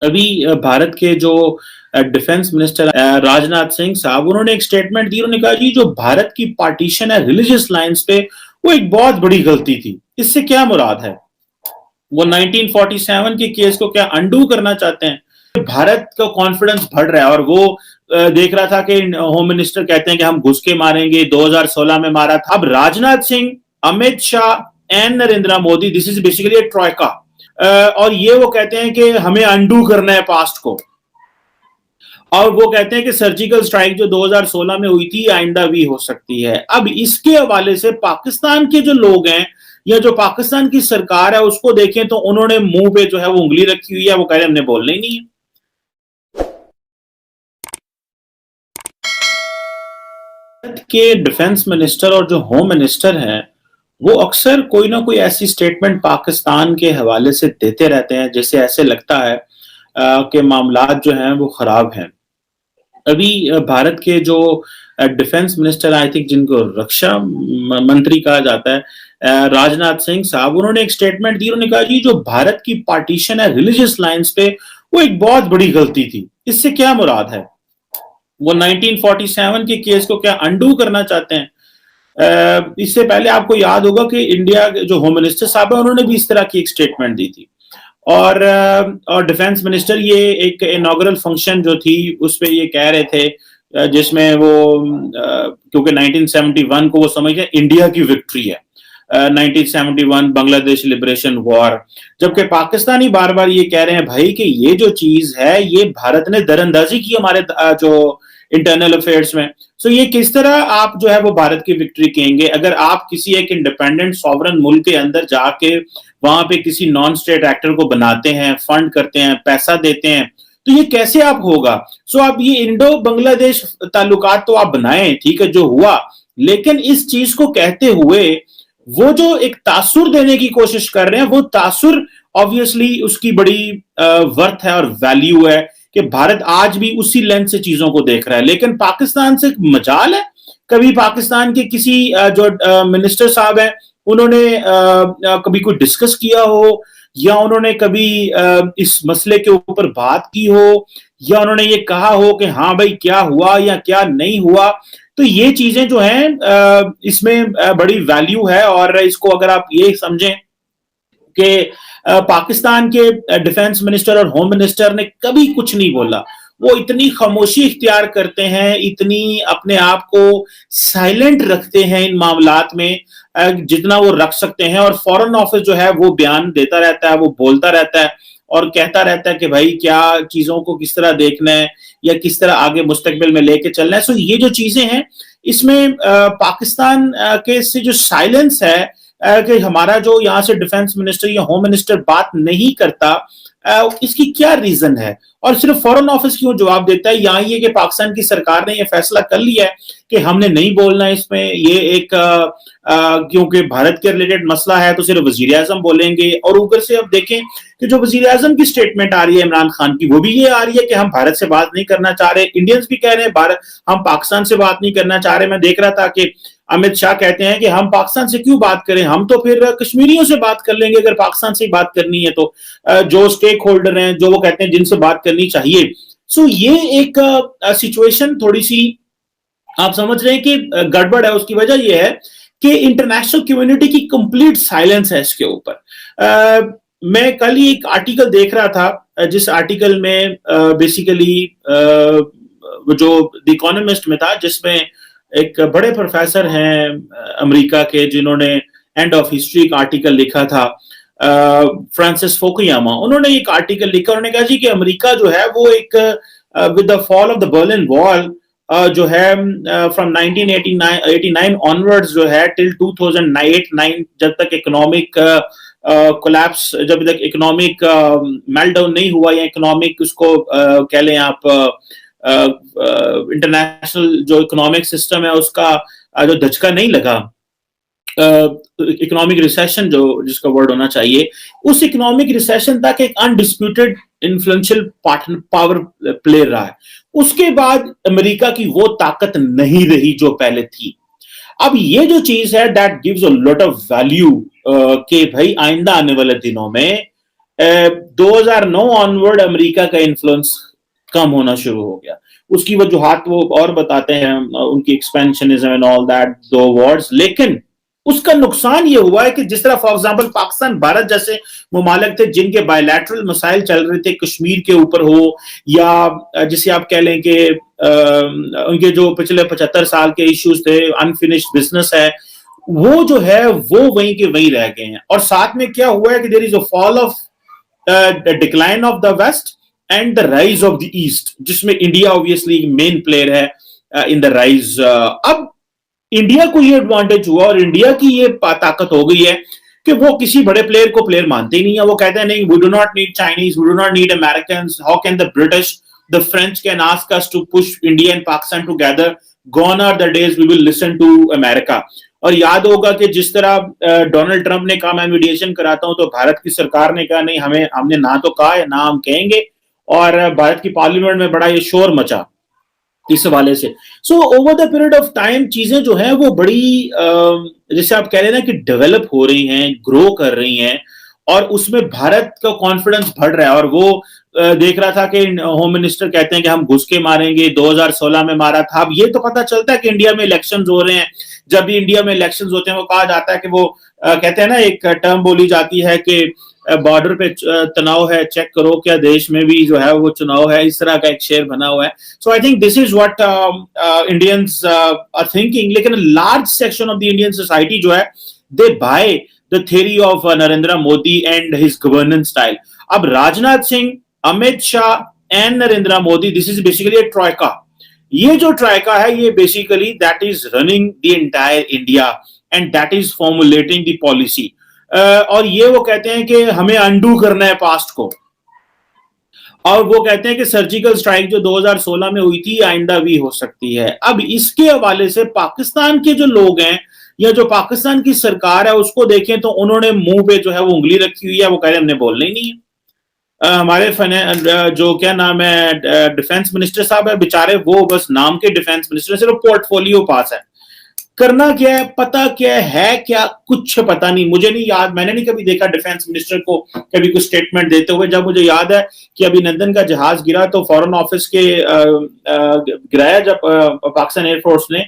अभी भारत के जो डिफेंस मिनिस्टर राजनाथ सिंह साहब, उन्होंने एक स्टेटमेंट दी। उन्होंने कहा जी जो भारत की पार्टीशन है रिलीजियस लाइंस पे, वो एक बहुत बड़ी गलती थी। इससे क्या मुराद है? वो 1947 के केस को क्या अंडू करना चाहते हैं? भारत का कॉन्फिडेंस बढ़ रहा है और वो देख रहा था कि होम मिनिस्टर कहते हैं कि हम घुस के मारेंगे, 2016 में मारा था। अब Rajnath Singh, Amit Shah and Narendra Modi, this is basically A troika, और ये वो कहते हैं कि हमें अंडू करना है पास्ट को, और वो कहते हैं कि सर्जिकल स्ट्राइक जो 2016 में हुई थी आइंदा भी हो सकती है। अब इसके हवाले से पाकिस्तान के जो लोग हैं या जो पाकिस्तान की सरकार है उसको देखें तो उन्होंने मुंह पे जो है वो उंगली रखी हुई है, वो कह रहे हैं हमने बोलना ही नहीं है। भारत के डिफेंस मिनिस्टर और जो होम मिनिस्टर हैं वो अक्सर कोई ना कोई ऐसी स्टेटमेंट पाकिस्तान के हवाले से देते रहते हैं जिससे ऐसे लगता है कि मामलात जो हैं वो खराब हैं। अभी भारत के जो डिफेंस मिनिस्टर, आई थिंक जिनको रक्षा मंत्री कहा जाता है, राजनाथ सिंह साहब, उन्होंने एक स्टेटमेंट दी। उन्होंने कहा जी जो भारत की पार्टीशन है रिलीजियस लाइंस पे, वो एक बहुत बड़ी गलती थी। इससे क्या मुराद है? वो 1947 के केस को क्या अंडू करना चाहते हैं? इससे पहले आपको याद होगा कि इंडिया के जो होम मिनिस्टर साहब है उन्होंने भी इस तरह की एक स्टेटमेंट दी थी। और डिफेंस मिनिस्टर ये एक इनॉग्रल फंक्शन जो थी उस पे ये कह रहे थे, जिसमें वो क्योंकि 1971 को वो समझे इंडिया की विक्ट्री है, 1971 बांग्लादेश लिबरेशन वॉर, जबकि पाकिस्तानी बार बार ये कह रहे हैं भाई कि ये जो चीज है ये भारत ने दरअंदाजी की हमारे जो इंटरनल अफेयर्स में। सो ये किस तरह आप जो है वो भारत की विक्ट्री कहेंगे अगर आप किसी एक इंडिपेंडेंट सॉवरन मुल्क के अंदर जाके वहां पे किसी नॉन स्टेट एक्टर को बनाते हैं, फंड करते हैं, पैसा देते हैं, तो ये कैसे आप होगा? सो आप ये इंडो बांग्लादेश ताल्लुकात तो आप बनाएं, ठीक है, जो हुआ, लेकिन इस चीज को कहते हुए वो जो एक तासुर देने की कोशिश कर रहे हैं, वो तासुर ऑब्वियसली उसकी बड़ी वर्थ है और वैल्यू है कि भारत आज भी उसी लेंस से चीजों को देख रहा है। लेकिन पाकिस्तान से मजाल है, कभी पाकिस्तान के किसी जो मिनिस्टर साहब हैं उन्होंने कभी कोई डिस्कस किया हो, या उन्होंने कभी इस मसले के ऊपर बात की हो, या उन्होंने ये कहा हो कि हाँ भाई क्या हुआ या क्या नहीं हुआ? तो ये चीजें जो हैं इसमें बड़ी वैल्यू है। और इसको अगर आप ये समझें कि पाकिस्तान के डिफेंस मिनिस्टर और होम मिनिस्टर ने कभी कुछ नहीं बोला, वो इतनी खामोशी इख्तियार करते हैं, इतनी अपने आप को साइलेंट रखते हैं इन मामलात में जितना वो रख सकते हैं, और फॉरेन ऑफिस जो है वो बयान देता रहता है, वो बोलता रहता है और कहता रहता है कि भाई क्या चीजों को किस तरह देखना है या किस तरह आगे मुस्तकबिल में लेके चलना है। सो ये जो चीजें हैं इसमें पाकिस्तान के से जो साइलेंस है कि हमारा जो यहाँ से डिफेंस मिनिस्टर या होम मिनिस्टर बात नहीं करता, इसकी क्या रीजन है? और सिर्फ फॉरेन ऑफिस क्यों जवाब देता है? यहाँ ये कि पाकिस्तान की सरकार ने ये फैसला कर लिया है कि हमने नहीं बोलना है इसमें, ये एक क्योंकि भारत के रिलेटेड मसला है तो सिर्फ वजीर आजम बोलेंगे। और ऊपर से अब देखें कि जो वजीर आजम की स्टेटमेंट आ रही है इमरान खान की, वो भी ये आ रही है कि हम भारत से बात नहीं करना चाह रहे। इंडियंस भी कह रहे हैं भारत, हम पाकिस्तान से बात नहीं करना चाह रहे। मैं देख रहा था कि अमित शाह कहते हैं कि हम पाकिस्तान से क्यों बात करें, हम तो फिर कश्मीरियों से बात कर लेंगे अगर पाकिस्तान से बात करनी है तो, जो स्टेक होल्डर हैं, जो वो कहते हैं जिनसे बात करनी चाहिए। सो ये एक सिचुएशन थोड़ी सी आप समझ रहे हैं कि गड़बड़ है। उसकी वजह यह है कि इंटरनेशनल कम्युनिटी की कंप्लीट साइलेंस है इसके ऊपर। मैं कल ही एक आर्टिकल देख रहा था जिस आर्टिकल में बेसिकली जो द इकोनॉमिस्ट में था, जिसमें एक बड़े प्रोफेसर हैं अमेरिका के जिन्होंने एंड ऑफ हिस्ट्री एक आर्टिकल लिखा था, फ्रांसिस फोकुयामा। उन्होंने एक आर्टिकल लिखा, उन्होंने कहा जी कि अमेरिका जो है वो एक with the fall of the Berlin wall जो है फ्रॉम 1989 ऑनवर्ड्स जो है टिल 2008-9, जब तक इकोनॉमिक कोलैप्स, जब तक इकोनॉमिक मेल्टडाउन नहीं हुआ या इकोनॉमिक उसको कह लें आप इंटरनेशनल जो इकोनॉमिक सिस्टम है उसका जो धचका नहीं लगा, इकोनॉमिक रिसेशन जो जिसका वर्ड होना चाहिए, उस इकोनॉमिक रिसेशन तक एक अनडिस्प्यूटेड इन्फ्लुएंशियल पावर प्ले रहा है। उसके बाद अमेरिका की वो ताकत नहीं रही जो पहले थी। अब ये जो चीज है that gives a lot of value कि भाई आइंदा आने वाले दिनों में 2009 ऑनवर्ड अमेरिका का इन्फ्लुएंस कम होना शुरू हो गया. उसकी वजूहात वो और बताते हैं, उनकी एक्सपेंशनिज्म एंड ऑल दैट, दो वॉर्स. लेकिन उसका नुकसान ये हुआ है कि जिस तरह फॉर एग्जांपल पाकिस्तान भारत जैसे मुमालिक थे जिनके बायलैटरल मसाइल चल रहे थे, कश्मीर के ऊपर हो या जिसे आप कह लें कि उनके जो पिछले 75 साल के इश्यूज थे, अनफिनिश्ड बिजनेस है, वो जो है वो वहीं के वहीं रह गए हैं. और साथ में क्या हुआ है कि there is a fall of decline of the west and the rise of the east, जिसमें इंडिया ऑब्वियसली मेन प्लेयर है इन द राइज. अब इंडिया को ये एडवांटेज हुआ और इंडिया की ये ताकत हो गई है कि वो किसी बड़े प्लेयर को प्लेयर मानते ही नहीं है. वो कहते हैं नहीं, we do not need Chinese, we do not need Americans, how can the British, the French can ask us to push India and Pakistan together, gone are the days we will listen to America. और याद होगा कि जिस तरह Donald Trump ने कहा मैं mediation कराता हूं, तो भारत की सरकार ने कहा नहीं, हमने ना तो कहा है ना हम कहेंगे. और भारत की पार्लियामेंट में बड़ा ये शोर मचा इस हवाले से. So over the period of time चीजें जो हैं वो बड़ी जैसे आप कह रहे हैं ना कि डेवलप हो रही हैं, ग्रो कर रही हैं, और उसमें भारत का कॉन्फिडेंस बढ़ रहा है. और वो देख रहा था कि होम मिनिस्टर कहते हैं कि हम घुस के मारेंगे, 2016 में मारा था. अब ये तो पता चलता है कि इंडिया में इलेक्शंस हो रहे हैं. जब भी इंडिया में इलेक्शंस होते हैं वो कहा जाता है कि वो कहते हैं ना, एक टर्म बोली जाती है कि बॉर्डर पे तनाव है, चेक करो क्या देश में भी जो है वो चुनाव है. इस तरह का एक शेर बना हुआ है. So I think this is what Indians are thinking. लेकिन large section of the Indian society जो है, they by the theory of Narendra Modi and his governance style. अब Rajnath Singh, Amit Shah and Narendra Modi, this is basically a troika. ये जो ट्राइका है ये basically that is running the entire India and that is formulating the policy. और ये वो कहते हैं कि हमें अंडू करना है पास्ट को. और वो कहते हैं कि सर्जिकल स्ट्राइक जो 2016 में हुई थी आइंदा भी हो सकती है. अब इसके हवाले से पाकिस्तान के जो लोग हैं या जो पाकिस्तान की सरकार है उसको देखें तो उन्होंने मुंह पे जो है वो उंगली रखी हुई है. वो कह रहे हैं हमने बोलना ही नहीं है. हमारे जो क्या नाम है डिफेंस मिनिस्टर साहब है बेचारे, वो बस नाम के डिफेंस मिनिस्टर, सिर्फ पोर्टफोलियो पास है. करना क्या है, पता क्या है क्या, कुछ पता नहीं. मुझे नहीं याद, मैंने नहीं कभी देखा डिफेंस मिनिस्टर को कभी कुछ स्टेटमेंट देते हुए. जब मुझे याद है कि अभिनंदन का जहाज गिरा तो फॉरेन ऑफिस के गिराया जब पाकिस्तान एयरफोर्स ने,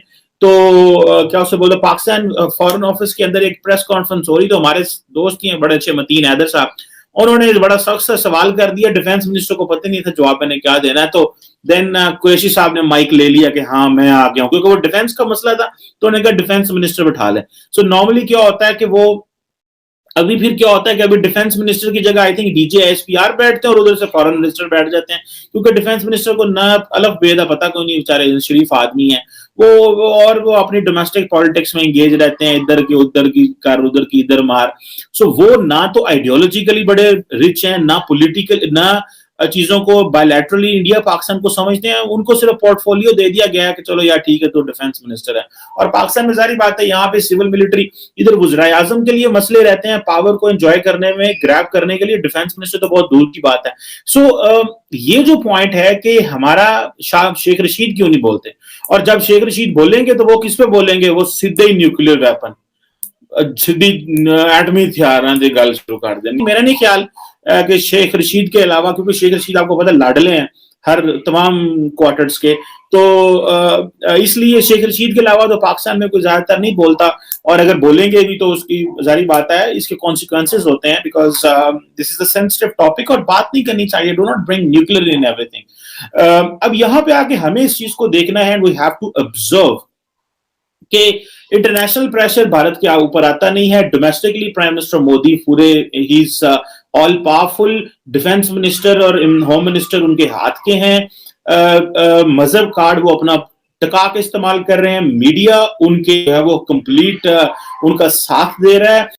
तो क्या उसे बोलते, पाकिस्तान फॉरेन ऑफिस के अंदर एक प्रेस कॉन्फ्रेंस हो रही, तो हमारे दोस्त ही हैं बड़े अच्छे, मतीन हैदर साहब, उन्होंने बड़ा सख्त सा सवाल कर दिया. डिफेंस मिनिस्टर को पता नहीं था जवाब मैंने क्या देना है. तो देन कुरैशी साहब ने माइक ले लिया कि हाँ मैं आ गया हूं, क्योंकि वो डिफेंस का मसला था. तो उन्होंने कहा डिफेंस मिनिस्टर बिठा ले. सो नॉर्मली क्या होता है कि वो अभी फिर क्या होता है कि अभी डिफेंस मिनिस्टर की जगह आई थिंक डीजे एसपीआर बैठते हैं और उधर से फॉरेन मिनिस्टर बैठ जाते हैं, क्योंकि डिफेंस मिनिस्टर को ना अलग बेदा पता कोई नहीं, बेचारे शरीफ आदमी है और वो अपनी डोमेस्टिक पॉलिटिक्स में एंगेज रहते हैं, इधर की उधर की कर, उधर की इधर मार. सो वो ना तो आइडियोलॉजिकली बड़े रिच हैं, ना पॉलिटिकल, ना चीजों को बायलैटरली इंडिया पाकिस्तान को समझते हैं. उनको सिर्फ पोर्टफोलियो दे दिया गया कि चलो यार ठीक है तो डिफेंस मिनिस्टर है. और पाकिस्तान में सारी बात है, यहाँ पे सिविल मिलिट्री, इधर वज़ीर आज़म के लिए मसले रहते हैं पावर को एंजॉय करने में, ग्रैब करने के लिए. डिफेंस मिनिस्टर तो बहुत दूर की बात है. सो ये जो पॉइंट है कि हमारा शेख रशीद क्यों नहीं बोलते, और जब शेख रशीद बोलेंगे तो वो किस पे बोलेंगे, वो सीधे ही न्यूक्लियर वेपन, सीधी एटमी हथियार की गल शुरू कर देंगे. मेरा नहीं ख्याल कि शेख रशीद के अलावा, क्योंकि शेख रशीद आपको पता लाडले हैं हर तमाम क्वार्टर्स के, तो इसलिए शेख रशीद के अलावा तो पाकिस्तान में कोई ज्यादातर नहीं बोलता. और अगर बोलेंगे भी तो उसकी जारी बात है, इसके कॉन्सिक्वेंसेस होते हैं, because this is the sensitive topic और बात नहीं करनी चाहिए. Do not bring nuclear in everything. अब यहाँ पे आके हमें इस चीज को देखना है, वी हैव टू ऑब्जर्व कि इंटरनेशनल प्रेशर भारत के ऊपर आता नहीं है. डोमेस्टिकली प्राइम मिनिस्टर मोदी पूरे he is all powerful. Defence minister और होम मिनिस्टर उनके हाथ के हैं. मजहब कार्ड वो अपना टका के इस्तेमाल कर रहे हैं. मीडिया उनके वो कंप्लीट उनका साथ दे रहा है.